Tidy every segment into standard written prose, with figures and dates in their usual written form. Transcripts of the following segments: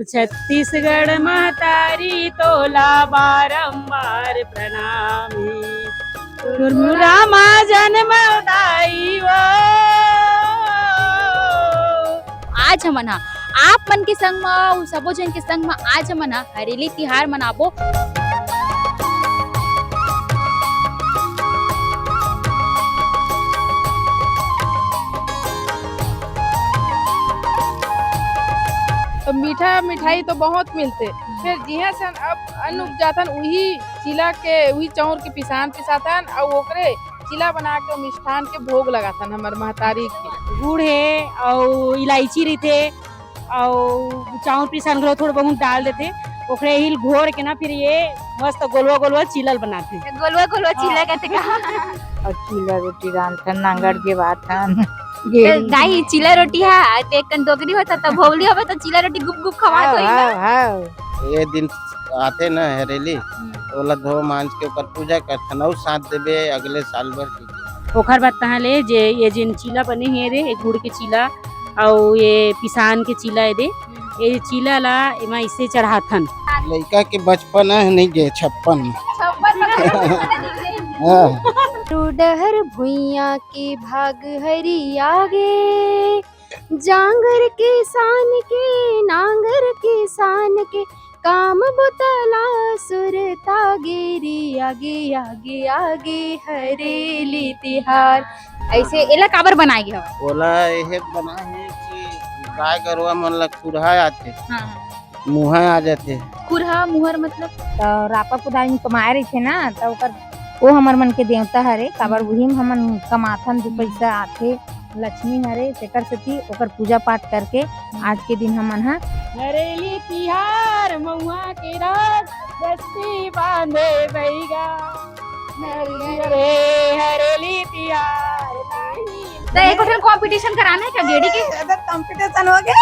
छत्तीसगढ़ महतारी तोला बारंबार प्रणामी मुरमुरामा जन्म दाई वो। आज हमन हा आप मन के संग में सबो जन के संग में आज हमन हा हरेली तिहार मनाबो। तो मीठा मिठाई तो बहुत मिलते। फिर जिहा से अब अन्न उपजाथन वही चिला के वही चाउर के पिसाथन और ओकरे चिला बना के मिष्ठान के भोग लगाथन हमर महतारी के। गुड़ है और इलायची रहते और चाउर पिसान घलो थोड़ा बहुत डाल देते ओकरे हिल घोर के ना फिर ये मस्त गोलवा गोलवा चिलल बनाते। गोलवा गोलवा चिला कहते का और चिला रोटी रांधथन नांगर के बाथन दाई चिला रोटी हा ते कन डोगरी होता त भौली होबे तो चिला रोटी गुप गुप खवात होई ना। ये दिन आते ना हरेली ओला धो मांज के ऊपर पूजा करथन और साथ देबे अगले साल भर की। ओखर बाद तहाँ ले जे ये जिन चिला बने हे रे ये गुड़ के चिला और ये पिसान के चिला दे ये चिला ला एमा इसे चढ़ाथन। लड़का के बचपन है नहीं गे 56 डहर भुइया के भाग हरी आगे जांगर के सान के नांगर के सान के काम बुतला सुरता गेरी आगे आगे आगे हरेली तिहार। ऐसे एला काबर बनाए गे हवा ओला यह बना है कि गाय गरुआ मन ला खुरहा आथे। हां मुहा आ जाते खुरहा मुहर मतलब तो रापा पुदाई में कमाए रही थे ना तो ओकर वो हमर मन के देवता हरे काबर वही हमन कमाथन दो पैसा आथे लक्ष्मी हरे तेकर सेती ओकर पूजा पाठ करके आज के दिन हमन हा हरेली तिहार महुआ के रात बस्ती बांधे बैगा रे हरेली तिहार नाही। तो एक होटल कंपटीशन कराना है क्या गेड़ी के कंपटीशन हो गया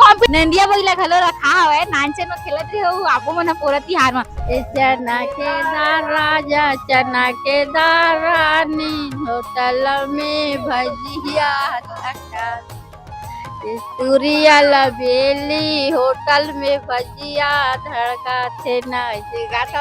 कंपटीशन नंदिया बइला घलो रखा हवे नाचे में खेलत रही हो आपो मन पूरा तिहार में चना के दाल राजा चना के दाल रानी होटल में भजिया सूर्या लबेली होटल में भजिया धड़का थे ना ऐसे गाता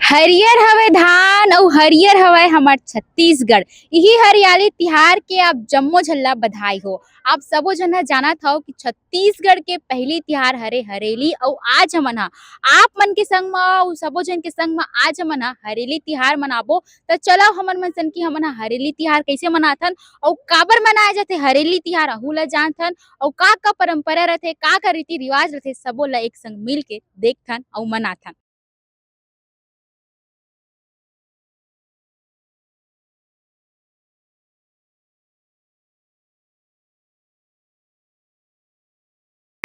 हरियर हवे धान और हरियर हवे हमार छत्तीसगढ़। यही हरियाली तिहार के आप जम्मो झल्ला बधाई हो। आप सबो जन जानत हो कि छत्तीसगढ़ के पहली तिहार हरे हरेली और आज हमन आप मन के संग में सबो जन के संग में आज हमन हरेली तिहार मनाबो। तो चलो हमन मन सन की हमन हरेली तिहार कैसे मनाथन और काबर मनाए जाथे हरेली तिहार अहू ला जानथन और का परंपरा रथे का रीति रिवाज रथे सबो ला एक संग मिल के देखथन और मनाथन।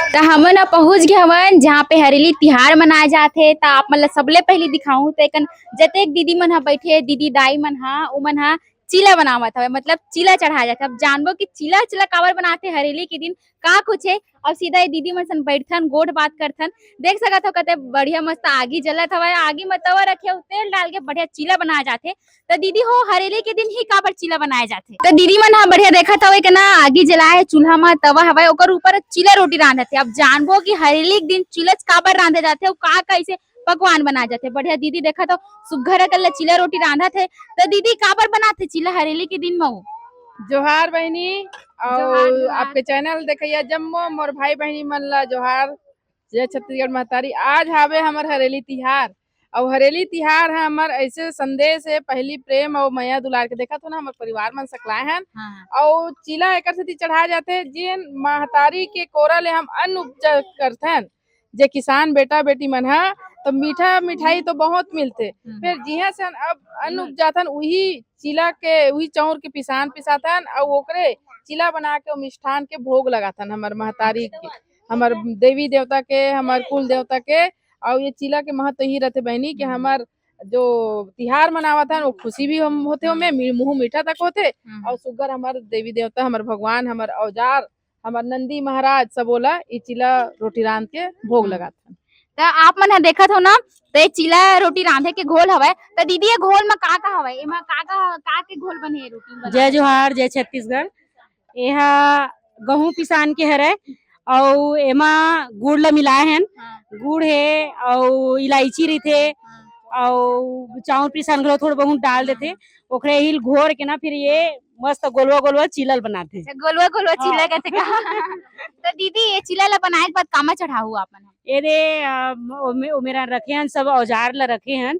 तो हमन पहुंच गए हवन जहाँ पे हरेली तिहार मनाए जाथे। तो आप मतलब सबले पहले दिखाऊं तो एक जतेक दीदी मन बैठे दीदी दाई मन उमन चिला बनावत हवे मतलब चिला चढ़ाया जाता। अब जानबो कि चिला चिला काबर बनाते हरेली के दिन का कुछ है। अब सीधा ये दीदी मन सन बैठथन गोट बात करथन देख सकत हो कते बढ़िया मस्त आगी जलत हवे आगी में तवा रखे तेल डाल के बढ़िया चिला बनाए जाथे। तो दीदी हो हरेली के दिन ही काबर चिला बनाए जाथे। तो दीदी मन बढ़िया देखत हवे कि ना आगी जलाए चूल्हा में तवा हवे ओकर ऊपर चिला रोटी रांधथे। अब जानबो कि हरेली के दिन चिला काबर रांधे जाथे और का कैसे पकवान बनाए जाथे। बढ़िया दीदी देखत हो सुघ्घर कल चिला रोटी रांधत है। तो दीदी काबर बनाथे चिला हरेली के दिन में जोहार बहनी और आपके चैनल देखिए जम्मो मोर भाई बहनी मन ला जोहार जय छत्तीसगढ़ महतारी। आज हावे हमर हरेली तिहार और हरेली तिहार है हमर ऐसे संदेश है पहली प्रेम और मैया दुलार के देखा तो ना हमर परिवार मन सकलाए हैं। और चिला एकर सेती चढ़ाए जाते जिन महतारी के कोरा ले हम अन्न उपजा करथन जे किसान बेटा बेटी मन है। तो मीठा मिठाई तो बहुत मिलते। फिर जिहा से अब अन्न उपजाथन वही चिला के वही चाउर के पिसाथन और ओकरे चिला बना के मिष्ठान के भोग लगाथन हमर महतारी के हमर देवी देवता के हमर कुल देवता के। और ये चिला के महत्व ही रहते बहनी कि हमर जो तिहार मनावत है वो खुशी भी हम होते हो में मुंह मीठा तक होते और सुगर हमर देवी देवता हमर भगवान हमर औजार हमर नंदी महाराज सब बोला ये चिला रोटी रांध के भोग लगाथन। तो आप मन ह देखत हो ना, तो ये चिला रोटी रांधे के घोल हवय। तो दीदी ये घोल में का हवय, एमा का के घोल बने हे रोटी में? जय जोहार, जय छत्तीसगढ़। एहा गहूं पिसान के हरे अउ एमा गुड़ ला मिलाए हन। गुड़ हे अउ इलायची रहिथे अउ चाउर पिसान घलो थोड़ा बहुत डाल देथे। ओखरे हिल घोर के ना फिर ये मस्त गोलवा गोलवा चिलल बनाथे। गोलवा गोलवा चिला कहते का? तो दीदी ये चिला ला बनाए के बाद कामा चढ़ाहू आप मन? एदे मेरा रखे हन सब औजार ला रखे हन।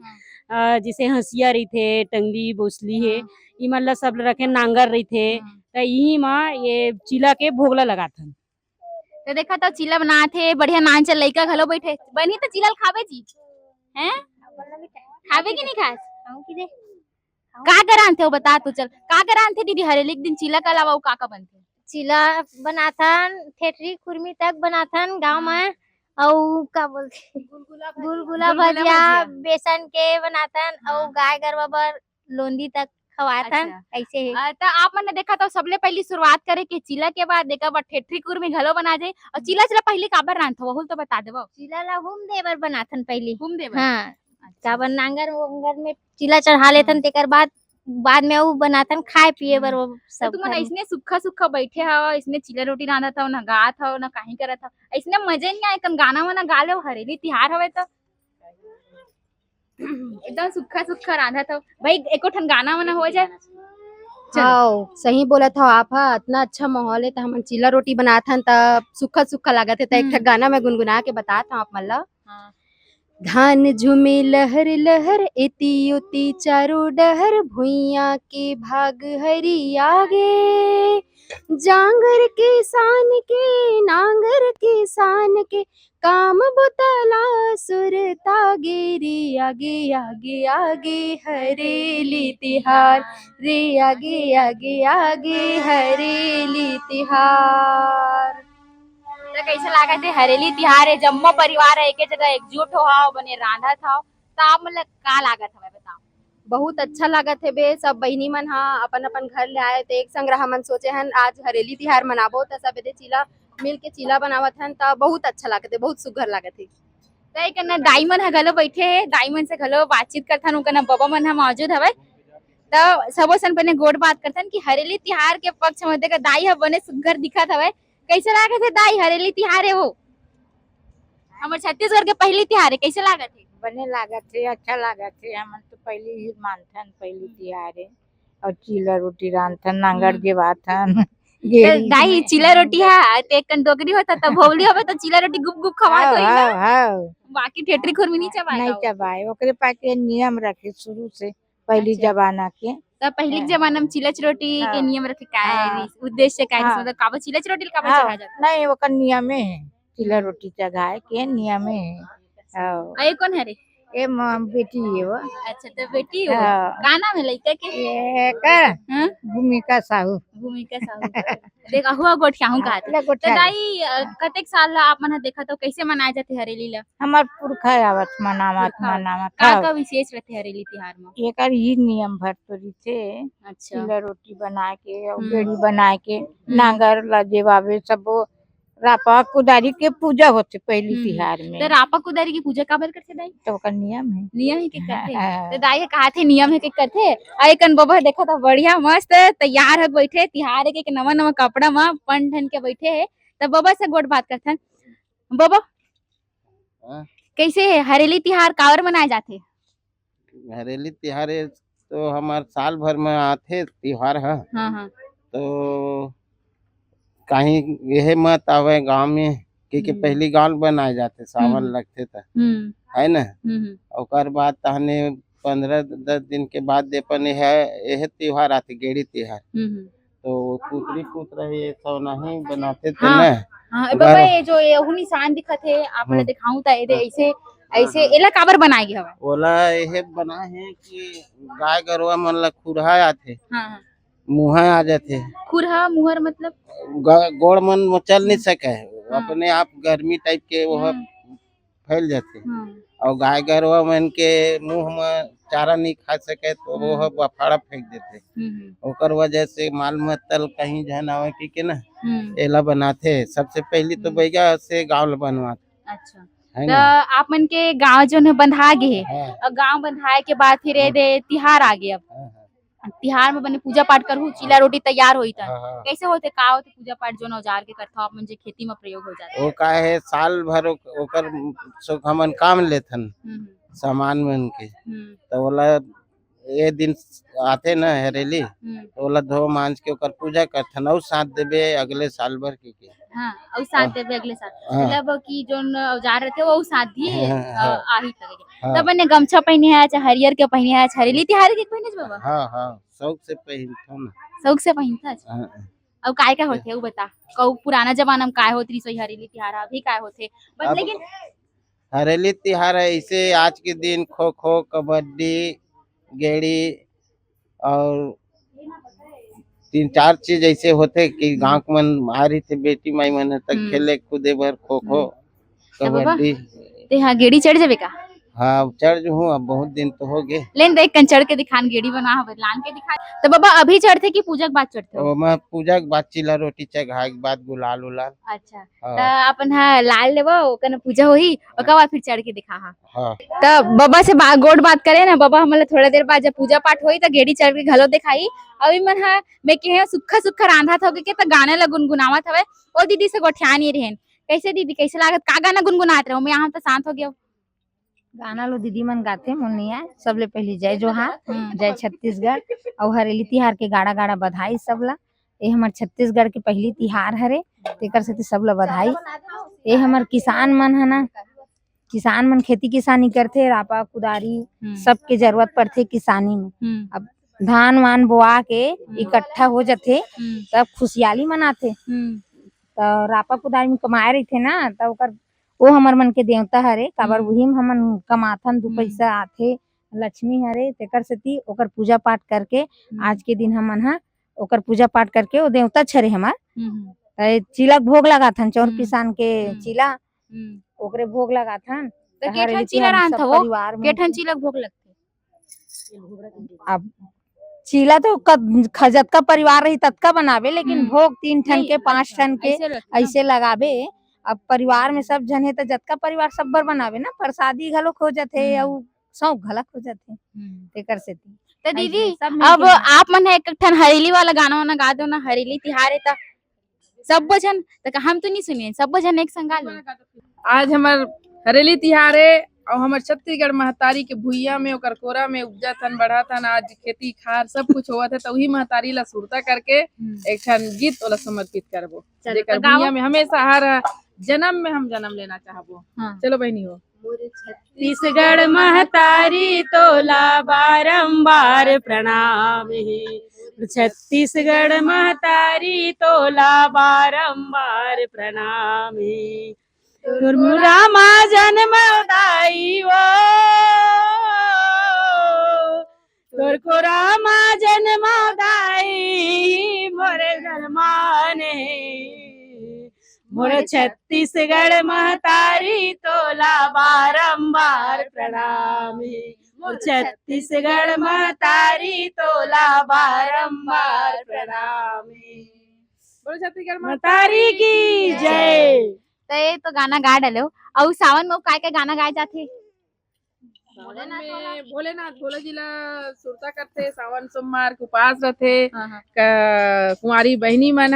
जैसे हंसिया रहिथे, टंगली बोसली हे, इमन ला सब रखे नांगर रहिथे। त इही म ये चिला के भोग ला लगाथन। तो देखा तो चिला बनाथे, बढ़िया नान चल लइका घलो बैठे। बनी तो चिला खावे जी हैं? खावे की नहीं खास? का करांथे वो बता तू चल। का करांथे दीदी हरेली के दिन चिला के अलावा का बनथे? चिला बनाथन, ठेठरी खुरमी तक बनाथन गांव में। अउ का बोलथे गुलगुला भजिया बेसन के बनाथन अउ गाय गरवा बर लोंदी तक खवाथन। ऐसे है। तो आप मन ने देखा तो सबले पहली शुरुआत करे के चिला के बाद देखा बा ठेठरी कुरमी घलो बना जाए। और चिला पहले काबर रांधथो वहुल तो बता देबो। चिला ला हुम देबर बनाथन पहली। हुम देबर। हाँ, काबर नांगर वंगर में चिला चढ़ा लेथन, तेकर बाद में अउ बनाथन खाए पिए बर वो तो सब। तुमन ऐसने सुक्खा सुक्खा बैठे हव, इसने चिला रोटी रांधत हव, ना गात हव, ना काहीं करत हव। ऐसने मजे नहीं आए कन गाना वाना गा ले हरेली तिहार हवे तो एकदम सुक्खा सुक्खा रांधत हव। भाई एको ठन गाना वाना हो जाए। हाँ सही बोलत हो आप। इतना अच्छा माहौल है तो हमन चिला रोटी बनात हन त सुखा सुखा लागत है। तो एक ठन गाना में गुनगुना के बतात हूँ आप मन ला। धान झुमे लहर लहर एती उती चारों डहर भुइया के भाग हरी आगे। जांगर के सान के नांगर के सान के काम बुतला सुरता गे आगे आगे आगे हरेली तिहार रे आगे आगे आगे हरेली तिहार। तो कैसे लागत है हरेली तिहार है, जम्मो परिवार है एके जगह एकजुट हो हाव बने रांधत हाव। तो आप मतलब का लागत हवे बताओ? बहुत अच्छा लागत है बे। सब बहिनी मन हा अपन अपन घर ले आए थे, एक संग हमन सोचे हन आज हरेली तिहार मनाबो त सब एदे चिला मिल के चिला बनावत हन। त बहुत अच्छा लागत है, बहुत सुघर लागत है। तो एक न दाई मन ह घलो बैठे हे, दाई मन से घलो बातचीत करथन, उकन बाबा मन ह मौजूद हवे। तो सबो सन बने गोड़ बात करथन कि हरेली तिहार के पक्ष में देखा दाई ह बने सुघर दिखत हवे। कैसे लागत है दाई हरेली तिहार है वो? हमर छत्तीसगढ़ के पहली तिहार है, कैसे लागत है? बने लागत है, अच्छा लागत है। हमन तो पहले ही मानथन पहली तिहार है और चिला रोटी रांधथन, नांगर जेवाथन। तो दाई चिला रोटी है ते कन डोगरी होता तब भौली होवे तो चिला रोटी गुप गुप खवात होई ना। बाकी ठेठरी खुरमी नहीं चबाए। नहीं चबाए, ओकरे पाके नियम रखे शुरू से पहली जमाना के। तो पहली के जमाना में चिलच रोटी के नियम रखे का है, उद्देश्य का है, मतलब काबा चिलच रोटी काबा चढ़ा जाता? नहीं ओकर नियमे है, चिला रोटी चढ़ाए के नियमे है। अये कौन है रे? ए बेटी है वो। अच्छा तो बेटी हो। का नाम है लइका के? ये का भूमिका साहू। भूमिका साहू। देख हुआ गोठ चाहू का तो दाई कतेक साल ला आप मन देखा तो कैसे मनाए जाते हरेली ला? हमार पुरखा आवत मनावत का विशेष रहते हरेली तिहार में? एकर ही नियम भर तो रहिथे। अच्छा चिला रोटी बना के और बेड़ी बना के नांगर ला जेवावे सबो रापा कुदारी के पूजा होते पहली तिहार में। तो रापा कुदारी की पूजा काबर करथे दाई? तो ओकर नियम है। नियम है के करथे। तो दाई कहा थे नियम है के करथे। अय कन बाबा देखो तो बढ़िया मस्त तैयार है बैठे तिहार के नवा नवा कपड़ा में पन ठन के बैठे है। तो बाबा से गोड़ बात करथन। बाबा कैसे है हरेली तिहार कावर मनाए जाथे? हरेली तिहार तो हमार साल भर में आथे तिहार है। हाँ। तो कहीं यह मत आवे गांव में क्योंकि पहली गांव बनाए जाते सावन लगते था है ना। और बाद तहने 15-10 दिन के बाद अपन यह त्योहार आते गेड़ी त्योहार। तो पुतरी पुत्र ये सब नहीं बनाते थे ना। हाँ बाबा ये जो ये निशान दिखत है आप ने दिखाऊं ता ऐसे ऐसे एला काबर बनाए गे हवे? ओला यह बना है कि गाय गरुआ मन ला खुरहा आथे। हाँ मुहा आ जाते। खुरहा मुहर मतलब गोड़ मन चल नहीं सके अपने आप गर्मी टाइप के वो फैल जाते। और गाय गरुआ मन के मुंह में चारा नहीं खा सके तो वो बफाड़ा फेंक देते। ओकर वजह से माल मतल कहीं जहन आवे कि ना एला बनाते। सबसे पहली तो बैगा से गाँव बनवाते। अच्छा है तो ना। आप मन के गांव जो है बंधा गे है हाँ, और गांव बंधाए के बाद फिर ये दे तिहार आ गए। अब हाँ, तिहार में बने पूजा पाठ करहु चिला रोटी तैयार होई त हाँ, हाँ। कैसे होते का होते पूजा पाठ जो औजार के करथो आप मन जे खेती में प्रयोग हो जाते। वो का है साल भर ओकर सो हमन काम लेथन सामान मन के, तो बोला ये दिन आते न हरेली तो बोला धो मांझ के ओकर पूजा करथन और साथ देबे अगले साल भर के। हाँ और साथ देवे अगले साल हाँ। मतलब कि जो औजार रहते वो साथ दिए हाँ, हाँ। आही तक हाँ। तब ने गमछा पहने है चाहे हरियर के पहने है हरेली तिहार के पहने बाबा। हाँ हाँ शौक से पहनता ना। शौक से पहनता है। हाँ। अब काय का होते वो बता कऊ पुराना जमाना में काय होती सही हरेली तिहार अभी काय होते बस अब लेकिन हरेली तिहार है ऐसे आज के दिन खो खो कबड्डी गेड़ी और 3-4 चीज ऐसे होते कि गांव के मन आ रही थे बेटी माई मन तक खेले कूदे भर खो खो कबड्डी। ते हाँ गेड़ी चढ़ जावे का। हाँ चढ़ जो हूँ अब बहुत दिन तो हो गए। लेन देख कन चढ़ के दिखान गेड़ी बना बदलान के दिखा तो बाबा अभी चढ़ते कि पूजा के बाद चढ़ते हो। मैं पूजा के बाद चिला रोटी चढ़ाए के बाद गुलाल उलाल। अच्छा हाँ। तो अपन हाँ लाल लेबो ओकन पूजा होई ओकर बाद फिर चढ़ के दिखा। हाँ हाँ तो बाबा से गोड़ बात करे ना बाबा हमला थोड़ा देर बाद जब पूजा पाठ होई तो गेड़ी चढ़ के घलो दिखाई। अभी मन हा मैं के सुखा सुखा रांधा था के तो गाने ला गुनगुनावत हवे ओ दीदी से गोठिया नहीं रहन कैसे दीदी कैसे लागत का गाना गुनगुनात रहो मैं यहाँ तो शांत हो गया। गाना लो दीदी मन गाते मुन्निया सबले पहली जय जोहार जय छत्तीसगढ़ और हरेली तिहार के गाड़ा गाड़ा बधाई सबला। ये हमार छत्तीसगढ़ के पहली तिहार हरे तेकर सेती सबला बधाई। ये हमार किसान मन है ना किसान मन खेती किसानी करथे रापा कुदारी सबके जरूरत पड़थे किसानी में। अब धान वान बोआ के इकट्ठा हो जाथे तब खुशहाली मनाथे तो रापा कुदारी में कमाए रही थे ना तो ओकर वो हमर मन के देवता हरे काबर वही हमन कमाथन 2 पैसा आथे लक्ष्मी हरे तेकर सेती ओकर पूजा पाठ करके आज के दिन हमन हा ओकर पूजा पाठ करके वो देवता छरे हमार चिला भोग लगाथन चौर पिसान के चिला ओकरे भोग लगाथन तो केठन चिला रांध हो केठन चिला भोग लगथे। अब चिला तो जतका परिवार रही ततका बनावे लेकिन भोग 3 ठन के 5 ठन के ऐसे लगावे। अब परिवार में सब जन है तो जतका परिवार सब बर बनावे ना प्रसादी घलोक हो जाथे और सौंफ घलक हो जाथे तेकर सेती। तो दीदी अब आप मन है एक ठन हरेली वाला गाना वाना गा दो ना हरेली तिहार है तो सब जन तो हम तो नहीं सुनिए सब जन एक संग गा लो। आज हमार हरेली तिहार है और हमार छत्तीसगढ़ महतारी के भुइया में ओकर कोरा में उपजा थन बढ़ा थन आज खेती खार सब कुछ हुआ था तो वही महतारी ला सुरता करके एक ठन गीत ओला समर्पित करबो जेकर भुइया में हमेशा हर जन्म में हम जन्म लेना चाहबो। चलो बहनी हो। छत्तीसगढ़ महतारी तोला बारंबार प्रणाम है छत्तीसगढ़ महतारी तोला बारंबार प्रणाम है तुरमुरा माँ जन्म दाई वो तोर को रामा जन्म दाई मोरे धर्माने मोर छत्तीसगढ़ महतारी तोला बारंबार प्रणाम है मोर छत्तीसगढ़ महतारी तोला बारंबार प्रणाम है बोलो छत्तीसगढ़ महतारी की जय। तो ये तो गाना गा डालो और सावन में काय गाना गाए जाथे। भोलेनाथ भोले जी ला सुरता करथे सावन सोमवार के उपास रथे कुंवारी बहनी मन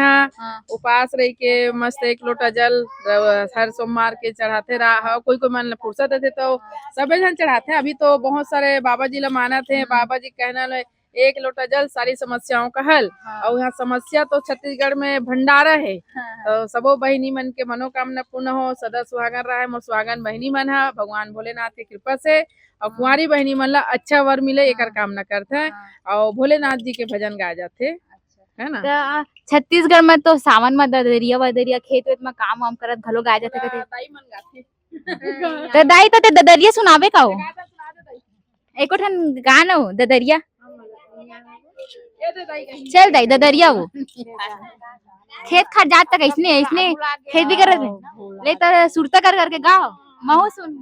उपास रही के मस्त 1 लोटा जल हर सोमवार के चढ़ाते रहा कोई कोई मन फुर्सत रहते तो सबे जन चढ़ाते। अभी तो बहुत सारे बाबा जी ला मानत है बाबा जी कहना ले 1 लोटा जल सारी समस्याओं का हल। और यहाँ समस्या तो छत्तीसगढ़ में भंडारा है तो सबो बहनी मन के मनोकामना पूर्ण हो सदा सुहागन रहे मोर सुहागन बहनी मन है भगवान भोलेनाथ के कृपा से और कुंवारी बहनी मन ला अच्छा वर मिले एकर कामना करते हैं और भोलेनाथ जी के भजन गाए जाते है ना। छत्तीसगढ़ में तो सावन में ददरिया वदरिया खेत वेत में काम वाम करत घलो गाए जाथे दाई मन गाथे तो दाई तो ददरिया सुनावे का हो एको ठन गाना हो ददरिया चल दाई ददरिया हो खेत खार जात तक ऐसने खेती करत ले तो सुरता कर करके गाओ महू सुन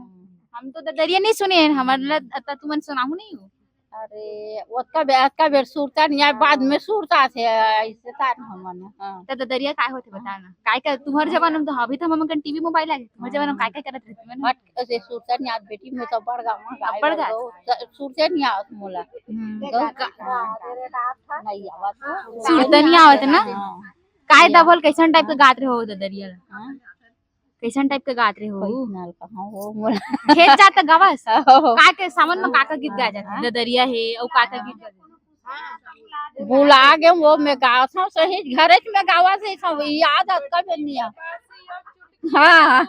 हम तो ददरिया नहीं सुने हमारे तुमन सुनाहू नहीं हो अरे ओतका बेर सुरता नहीं बाद में सुरता थे ऐसे तान हमन हाँ त ददरिया काय होथे बता ना काय का तुम्हारे जमाना में तो अभी तो हमन टीवी मोबाइल आ गए तुम्हारे जमाना में काय काय करत रहते मन हट ऐसे सुरता नहीं आत बेटी में तो बड़ गाँव बड़ गाँव? सुरते नहीं आवत मोला नहीं आवत सुरता नहीं आवत ना हाँ। काय दबल कैसन टाइप का गात रहे हो ददरिया कैसन टाइप का गात रहे हो नाल कहाँ हो मोला खेत जात गवास हो। का के सावन में काका गीत गा जाते ददरिया है और काका गीत गा जाते भूला गए वो में गाँव था सही घरे में गावा से सब याद आता नहीं आ हाँ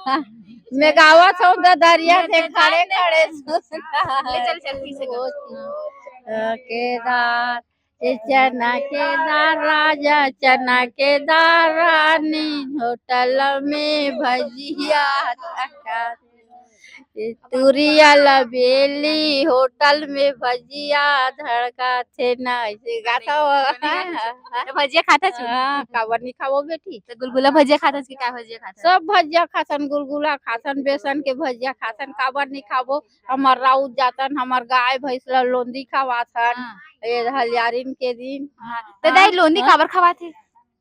मैं गावा था दरिया से खड़े खड़े ले चल चल फिर से गा। केदार चना केदार राजा चना केदार रानी होटल में भजिया तुरिया लबेली होटल में भजिया धड़का थे ना ऐसे गाता तो भजिया खाता छु काबर नहीं खाओ बेटी तो गुलगुला भजिया खाता छु कि का भजिया खाता सब भजिया खासन गुलगुला खासन बेसन के भजिया खासन काबर नहीं खाबो हमार राउत जातन हमार गाय भैंस ला लोंदी खावासन ये हलियारिन के दिन तो दाई लोंदी काबर खवाथे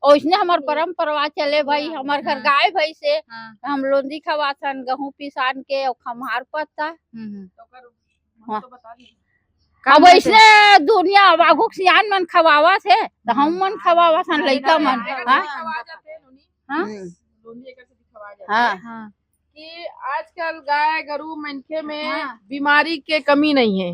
ओइसने हमार परंपरा चले भाई हमार घर गाय भैंस से हम लोंदी खवासन गहूं पिसान के और खम्हार पत्ता अब ऐसने दुनिया बाघुक सियान मन खवावा से तो हम मन खवावा सन लइका मन हाँ कि आजकल गाय गरु मनखे में बीमारी के कमी नहीं है।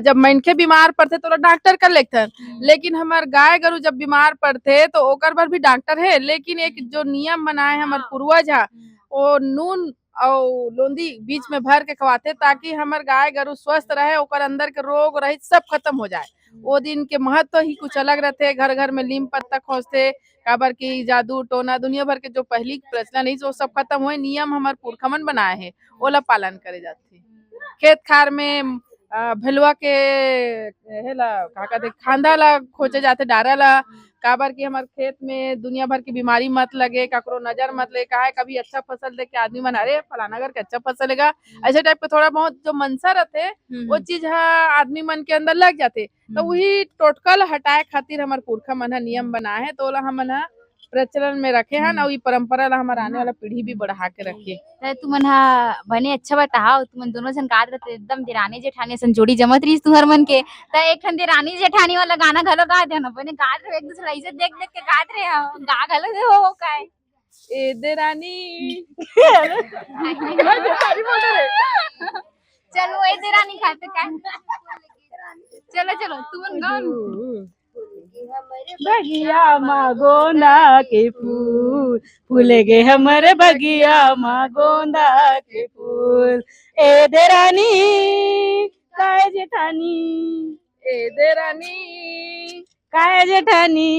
जब मनखे बीमार पड़ते तो डॉक्टर कर लेते लेकिन हमार गाय गरु जब बीमार पड़ते तो ओकर पर भी डॉक्टर है लेकिन एक जो नियम बनाए हमार पूर्वज है वो नून और लोंदी बीच में भर के खवाते ताकि हमार गाय गरु स्वस्थ रहे ओकर अंदर के रोग रहित सब खत्म हो जाए। वो दिन के महत्व ही कुछ अलग रहते घर घर में नीम पत्ता खोजते काबर की जादू टोना दुनिया भर के जो पहली प्रचलन है वो सब खत्म हुए नियम हमारे पुरखमन बनाए हैं ओला पालन करे जाते खेत खार में भलुआ के हेला का कहते खांदा ला खोजे जाते डारा ला काबर की हमारे खेत में दुनिया भर की बीमारी मत लगे ककरो नजर मत लगे का है कभी अच्छा फसल देख के आदमी मन अरे फलाना घर के अच्छा फसल लेगा ऐसे टाइप के थोड़ा बहुत जो मनसा रहते वो चीज आदमी मन के अंदर लग जाते तो वही टोटकल हटाए खातिर हमारे पुरखा मन नियम बनाए है तो ओला हमन प्रचलन में रखे हैं और ये परंपरा ला हमारे आने वाला पीढ़ी भी बढ़ा के रखे। तो तुमन हा बने अच्छा बताओ तुमन दोनों जन गात रहते एकदम देरानी जेठानी सन जोड़ी जमत रही तुहर मन के तो एक ठन देरानी जेठानी वाला गाना घलो गा देना बने गात रहे एक दूसरा इज्जत देख देख के गात रहे हो गा घलो दे हो काय ए देरानी चलो ए देरानी खाते काय चलो चलो तुमन गाओ बगिया माँ गोंदा के फूल फूलेगे हमारे बगिया माँ गोंदा के फूल ए देरानी काय जेठानी ए देरानी काय जेठानी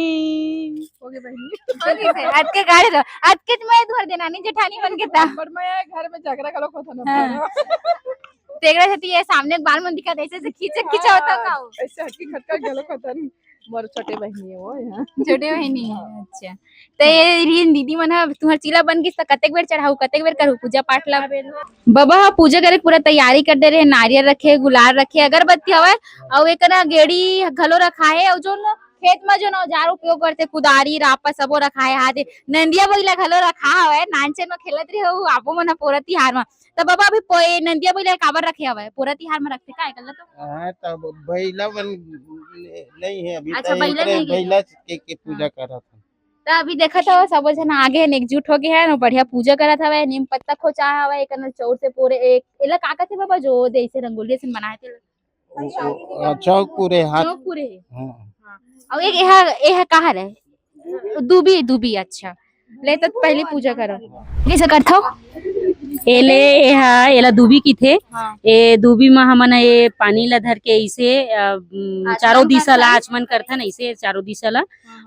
ओके बहनी आज के गाड़ी रहो आज के मैं धर देनानी जेठानी बन के ता पर मैं घर में झगड़ा करो को था ना तेगड़ा से ये सामने बाल मन दिखा ऐसे से खींचा होता का ऐसे हटके खटका गलो खतन मोर छोटे बहनी है वो यहाँ छोटे बहनी है अच्छा तो ये रीन दीदी मन तुहर चीला बन गिस त कतेक बेर चढ़ाऊ कतेक बेर करू पूजा पाठ ला बाबा हा पूजा करे पूरा तैयारी कर दे रहे नारियल रखे गुलाल रखे अगरबत्ती हवे और एक ना गेड़ी घलो रखा है और जो खेत में जो औजार उपयोग करते कुदारी रापा सबो रखा है हाथ नंदिया बइला घलो रखा हवे नानचन में खेलत रहे हो आपो मन पोरा तिहार में तो बाबा अभी पोए नंदिया बइला काबर रखे हवे पोरा तिहार में रखते का गलत तो हाँ तब बैला बन नहीं है अभी अच्छा, तक बैला नहीं है। बैला के पूजा कर रहा था तो अभी देखा था सब जन आगे हैं एकजुट हो गए हैं बढ़िया पूजा करा था नीम पत्ता खोचा हवा एक चौर से पूरे एक एला काका थे बाबा जो जैसे रंगोली से बनाए थे चौक पूरे हाथ चौक पूरे हाँ। और एक यह कहाँ रहे दूबी अच्छा ले तो पहले पूजा करो कैसे करथो एले एला दूबी की थे ए दूबी में हमन ये पानी ला धर के इसे चारों दिशा ला आचमन करथन ऐसे चारों दिशा ला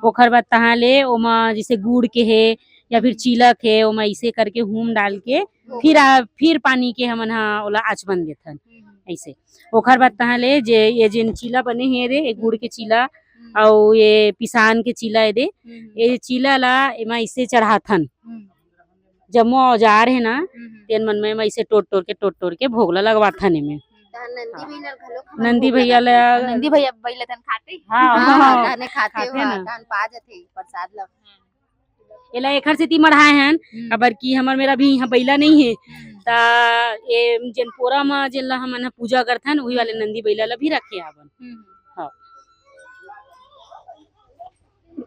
ओखर बाद तहाँ ले ओमा जैसे गुड़ के है या फिर चिलक है ओमा ऐसे करके हुम डाल के फिर पानी के हमन ओला आचमन देथन ऐसे ओखर बाद तहाँ ले जे ये जिन चीला बने हैं रे गुड़ के चीला और ये पिसान के चीला है दे ये चीला ला एमा इसे चढ़ाथन जम्मो औजार है ना तेन मन में ऐसे टोट टोट के भोगला लगवाथन एमे नंदी भैया ला नंदी भैया बैला तन खाते हाँ खाते खाते ना। धान पा जाते प्रसाद ला एला एखर सेती मढ़ाए हन काबर की हमर मेरा भी यहाँ बैला नहीं है ता ये जेन पोरा म जेन ला हमन ह पूजा करथन वही वाले नंदी बैला ला भी रखे हवन। हाँ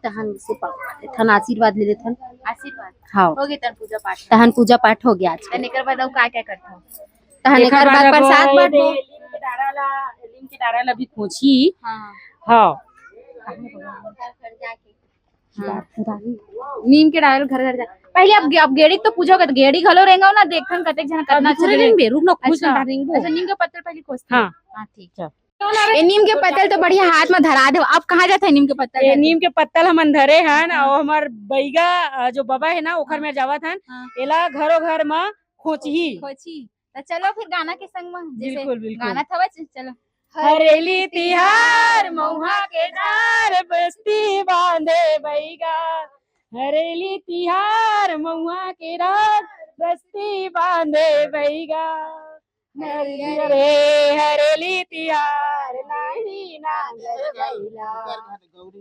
तहन से थन आशीर्वाद ले लेथन आशीर्वाद हाँ हो गए तन पूजा पाठ तहन पूजा पाठ हो गया आज तन एकर बाद का क्या करता हूँ तहन एकर बाद प्रसाद बांटबो लीम के डारा ला भी पोछी। हाँ हाँ नीम के डाल घर घर जा पहले अब गेड़ी तो पूजा कर गेड़ी घलो रहेगा ना देखन कतेक जन करना चाहिए रुक ना खुश अच्छा ना रिंगो। अच्छा नीम के पत्तल पहले खोजते हाँ। हाँ ठीक है ये नीम के पत्तल तो बढ़िया हाथ में धरा दे अब कहाँ जाता है नीम के पत्तल ये नीम के पत्तल हमन धरे हन और हमार बैगा जो बाबा है ना ओखर में जावत हन हाँ। एला घरो घर में खोचही। खोची तो चलो फिर गाना के संग में जैसे बिल्कुल बिल्कुल। गाना था चलो हरेली तिहार मऊहा के डार बस्ती बांधे बैगा हरेली तिहार मऊहा के डार बस्ती बांधे बैगा रे हरेली तिहार नाही नांगर बैला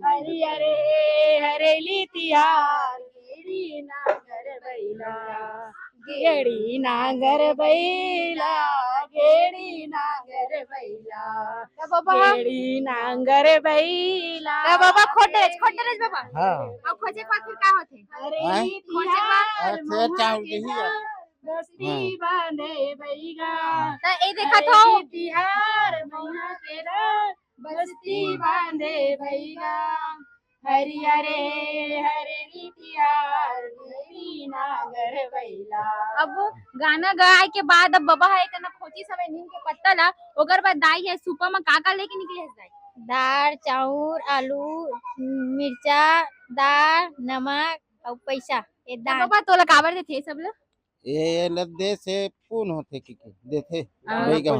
हरे हरेली तिहार गेड़ी नांगर बैला गेड़ी नांगर बैला गेड़ी नांगर बैला गेड़ी नांगर बैला बाबा खोटे बाबा हाँ अब खोजे का फिर का होते हरेली खोजे का तिहार अच्छा चावल दही है बस्ती बांधे बैगा तो ये देखा था हरेली तिहार मऊहा के डार बस्ती बांधे बैगा हरिहरे हरेली तिहार गेड़ी नांगर बैला। अब गाना गाए के बाद अब बाबा है ना खोची समय नीम के पत्ता ला ओकर बाद दाई है सुपा में का लेके निकले है दाई दाल चाउर आलू मिर्चा दाल नमक और पैसा ये तो दाल बाबा तोला काबर देथे ये सब ला ये लद्दे से पून होते की देते हाँ। बैगा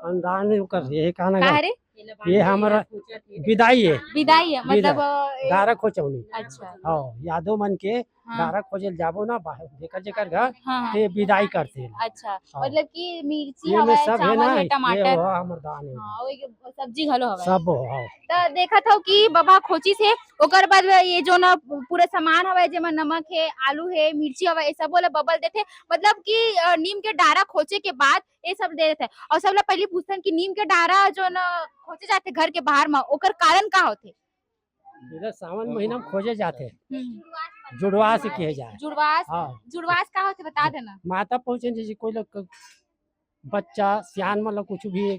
अंदाज नहीं कर ये कहना का का रे ये हमारा विदाई है विदाई है मतलब दारा खोचौनी अच्छा हाँ यादव मन के हाँ। दारा खोजल जाबो ना बाहर जेकर जेकर घर हाँ ते विदाई करते हैं अच्छा हाँ। मतलब कि मिर्ची ये में हवा सब है चावल ना है ये टमाटर हो हमर दान है हाँ वही के सब्जी घलो हवा सब हो तो देखा था कि बाबा खोची से ओकर बाद ये जो ना पूरे सामान हवा जेमा नमक है आलू है मिर्ची हवा ये सब बोले बबल देते मतलब कि नीम के डारा खोचे के बाद ये सब दे देते और सबला पहले पूछतन कि नीम के डारा जो ना खोचे जाते घर के बाहर में ओकर कारण का होते इधर सावन महीना में खोजे जाते हैं जुड़वा से किए जाए जुड़वास हाँ जुड़वास का होते बता देना माता पहुँचे जैसे कोई लोग बच्चा सियान मतलब कुछ भी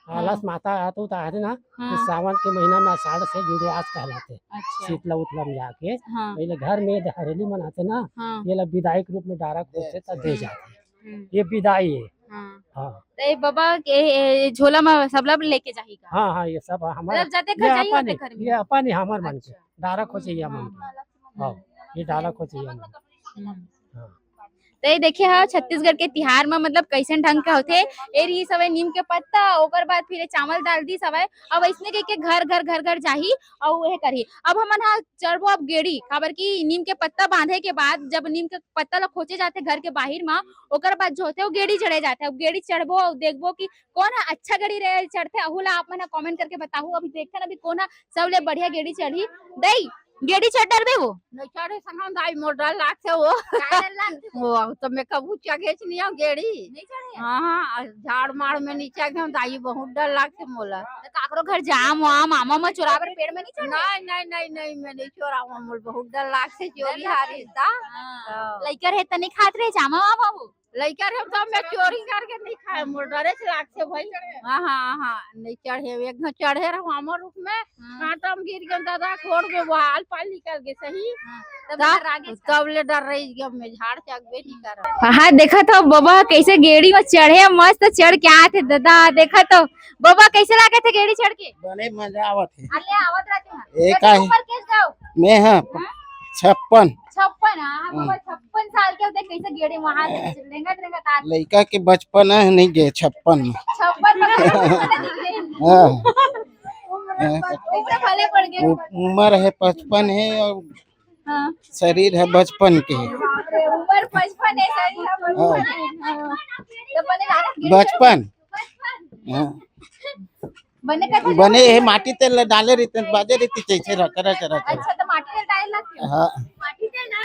आलस माता आता होता है ना तो हाँ सावन के महीना में आषाढ़ से जुड़वास कहलाते अच्छा शीतला उतला में जाके हाँ पहले घर में हरेली मनाते ना हाँ ये लोग विदाई के रूप में डायरा खोजते तब दे जाते हम्म, ये विदाई है हाँ हाँ तो ये बाबा के झोला में सबला लेके जाएगा हाँ हाँ ये सब हमारा मतलब जाते ये घर जाइए अपन अपने है घर में ये अपन है हमार मन के अच्छा। डायरा खोजे ये मन के हाँ ये डायरा खोजे ये मन के। हाँ तो ये देखिए हाँ छत्तीसगढ़ के तिहार में मतलब कैसन ढंग का होते ए रही सवय नीम के पत्ता ओकर बाद फिर चावल दाल दी सवय अब ऐसने के घर घर जाही और वह करही अब हमन हा चढ़बो अब गेड़ी काबर की नीम के पत्ता बांधे के बाद जब नीम के पत्ता ला खोचे जाते घर के बाहर में ओकर बाद जो होते वो गेड़ी चढ़े जाते अब गेड़ी चढ़बो और देखबो कि कौन हा अच्छा गेड़ी रहे चढ़ते अहू ला आप मन कमेंट करके बताहू अभी देखते ना अभी कौन हा सबले बढ़िया गेड़ी चढ़ी दई गेड़ी चढ़ डरबे वो नहीं चढ़े संगम दाई मोर डर लागते वो तो मैं कबू चढ़े नहीं गेड़ी नहीं चढ़े हाँ हाँ झाड़ माड़ में नीचे एकदम दाई बहुत डर लागते मोला तो काकरो घर जाम वाम आमा में चोराबर पेड़ में नहीं चढ़े नहीं मैं नहीं चोरा मोल बहुत डर लागते चोरी हारी ता लइकर है तने खात रहे जामा वामा वो लइका रे तो मैं चोरी करके नहीं खाए मोर डरे से लागते भाई हाँ नहीं चढ़े एक घं चढ़े रहो हमर रूप में कांटा में गिर गए दादा खोड़ में वाल पाल निकल गए सही तब ले डर रही जब मैं झाड़ चकबे नहीं कर हाँ देखा तो बाबा कैसे गेड़ी में चढ़े मस्त चढ़ के आए थे दादा देखा तो बाबा कैसे लगे थे गेड़ी चढ़ के बड़े मजा आवत है अरे आवत रहते हैं एक तो आहे उम्र कैसे जाओ मैं हाँ 56 56 हाँ बाबा 56 साल के होते कैसे गेड़ी वहां से लेंगा तार लड़का के बचपन है नहीं गए 56 में 56 हाँ उम्र भले पड़ गए उम्र है 55 है और हाँ शरीर है बचपन के बाप रे उम्र 55 है सही है हाँ। तो बने लाना गेड़ी बचपन हाँ। बने का था बने ये माटी तेल डाले रहते बाजे रहती जैसे रख अच्छा तो माटी तेल डाल लग हाँ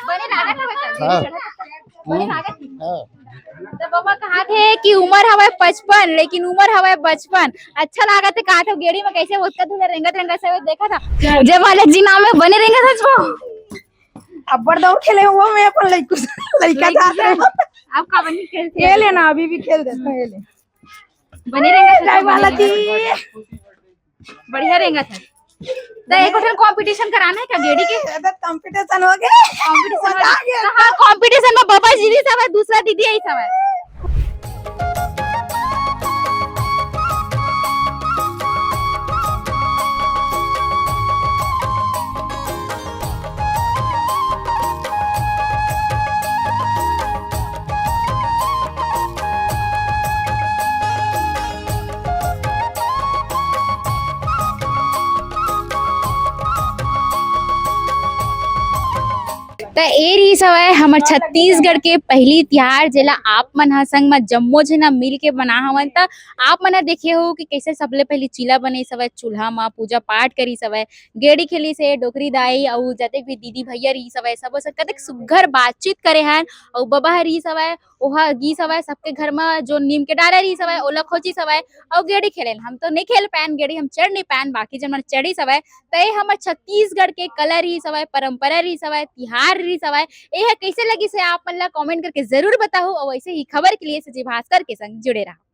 बने लागत हवे हाँ। बने लागत थी। हाँ। तो बाबा कहा थे कि उम्र हवे 55 लेकिन उम्र हवे बचपन अच्छा लागत है कहा था गेड़ी में कैसे उसका धुला रेंगत से देखा था जब वाले जी नाम में बने रहेंगे सच वो अब्बर दौड़ खेले वो मैं अपन लड़का था आप का बनी खेलते ये लेना अभी भी खेल देता है ले बने रहेंगे जाए वाला थी बढ़िया रहेगा था तो एक और कंपटीशन कराना है क्या गेड़ी के कंपटीशन हो गया कंपटीशन हाँ कंपटीशन में बाबा जी सब है दूसरा दीदी यही सब है तो ए रही सब है हमर छत्तीसगढ़ के पहली तिहार जेला आप मन ह संग में जम्मो जना मिल के बना हवन त आप मन देखे हो कि कैसे सबले पहले चीला बने सब है चूल्हा में पूजा पाठ करी सब है गेड़ी खेली से डोकरी दाई और जते भी दीदी भैया रही सब है सब कतक सुघर बातचीत करे हन और बबा रही सब है ओहा गी सब है सबके घर में जो नीम के डारा रही सब है ओला खोची सब है और गेड़ी खेलेन हम तो नहीं खेल पान गेड़ी हम चढ़ नहीं पान बाकी जन मन चढ़ी सब है तो ये हमर छत्तीसगढ़ के कलर ही सब है परंपरा रही सब है तिहार रही सब है ये कैसे लगी से आप मन ला कमेंट करके जरूर बताओ और वैसे ही खबर के लिए सजी भास्कर के संग जुड़े रहो।